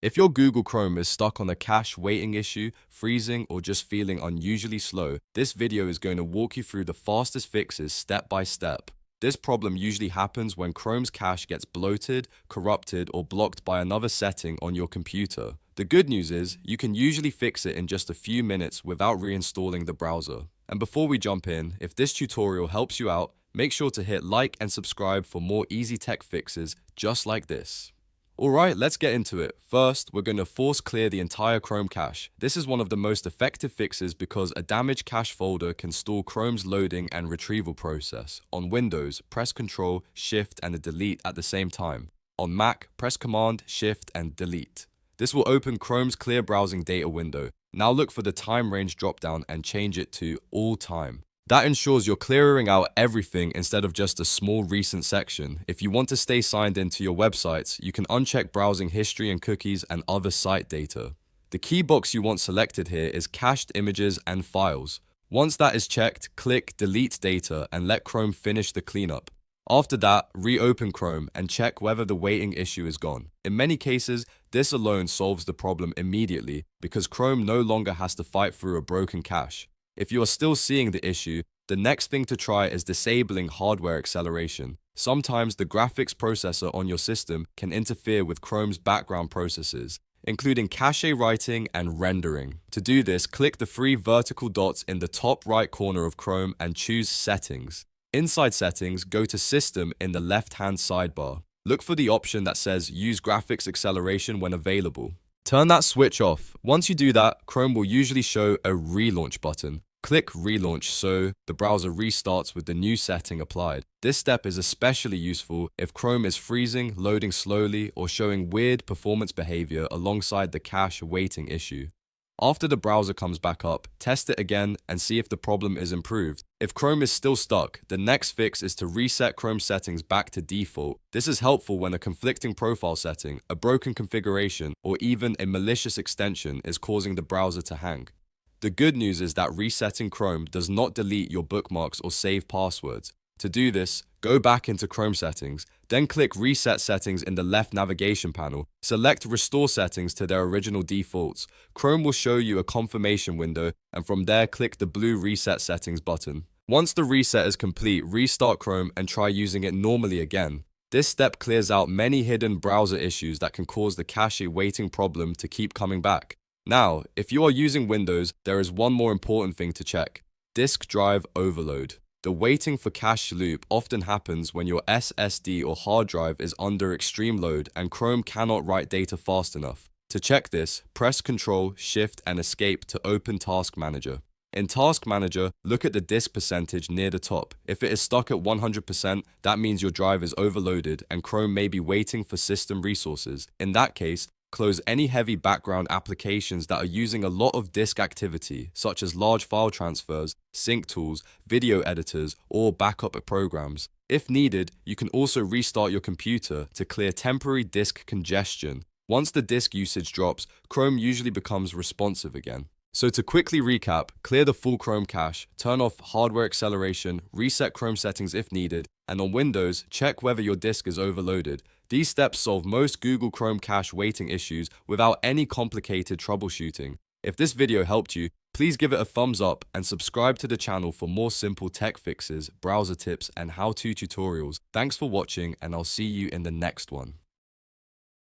If your Google Chrome is stuck on a cache waiting issue, freezing, or just feeling unusually slow, this video is going to walk you through the fastest fixes step by step. This problem usually happens when Chrome's cache gets bloated, corrupted, or blocked by another setting on your computer. The good news is, you can usually fix it in just a few minutes without reinstalling the browser. And before we jump in, if this tutorial helps you out, make sure to hit like and subscribe for more easy tech fixes just like this. Alright, let's get into it. First, we're going to force clear the entire Chrome cache. This is one of the most effective fixes because a damaged cache folder can stall Chrome's loading and retrieval process. On Windows, press Ctrl, Shift, and Delete at the same time. On Mac, press Command, Shift, and Delete. This will open Chrome's clear browsing data window. Now look for the time range dropdown and change it to All Time. That ensures you're clearing out everything instead of just a small recent section. If you want to stay signed into your websites, you can uncheck browsing history and cookies and other site data. The key box you want selected here is cached images and files. Once that is checked, click Delete Data and let Chrome finish the cleanup. After that, reopen Chrome and check whether the waiting issue is gone. In many cases, this alone solves the problem immediately because Chrome no longer has to fight through a broken cache. If you are still seeing the issue, the next thing to try is disabling hardware acceleration. Sometimes the graphics processor on your system can interfere with Chrome's background processes, including cache writing and rendering. To do this, click the three vertical dots in the top right corner of Chrome and choose Settings. Inside Settings, go to System in the left-hand sidebar. Look for the option that says Use Graphics Acceleration when available. Turn that switch off. Once you do that, Chrome will usually show a relaunch button. Click Relaunch so the browser restarts with the new setting applied. This step is especially useful if Chrome is freezing, loading slowly, or showing weird performance behavior alongside the cache waiting issue. After the browser comes back up, test it again and see if the problem is improved. If Chrome is still stuck, the next fix is to reset Chrome settings back to default. This is helpful when a conflicting profile setting, a broken configuration, or even a malicious extension is causing the browser to hang. The good news is that resetting Chrome does not delete your bookmarks or save passwords. To do this, go back into Chrome settings, then click Reset Settings in the left navigation panel. Select Restore Settings to their original defaults. Chrome will show you a confirmation window, and from there click the blue Reset Settings button. Once the reset is complete, restart Chrome and try using it normally again. This step clears out many hidden browser issues that can cause the cache waiting problem to keep coming back. Now, if you are using Windows, there is one more important thing to check: disk drive overload. The waiting for cache loop often happens when your SSD or hard drive is under extreme load and Chrome cannot write data fast enough. To check this, press Ctrl, Shift, and Escape to open Task Manager. In Task Manager, look at the disk percentage near the top. If it is stuck at 100%, that means your drive is overloaded and Chrome may be waiting for system resources. In that case, close any heavy background applications that are using a lot of disk activity, such as large file transfers, sync tools, video editors, or backup programs. If needed, you can also restart your computer to clear temporary disk congestion. Once the disk usage drops, Chrome usually becomes responsive again. So to quickly recap, clear the full Chrome cache, turn off hardware acceleration, reset Chrome settings if needed, and on Windows, check whether your disk is overloaded. These steps solve most Google Chrome cache waiting issues without any complicated troubleshooting. If this video helped you, please give it a thumbs up and subscribe to the channel for more simple tech fixes, browser tips, and how-to tutorials. Thanks for watching, and I'll see you in the next one.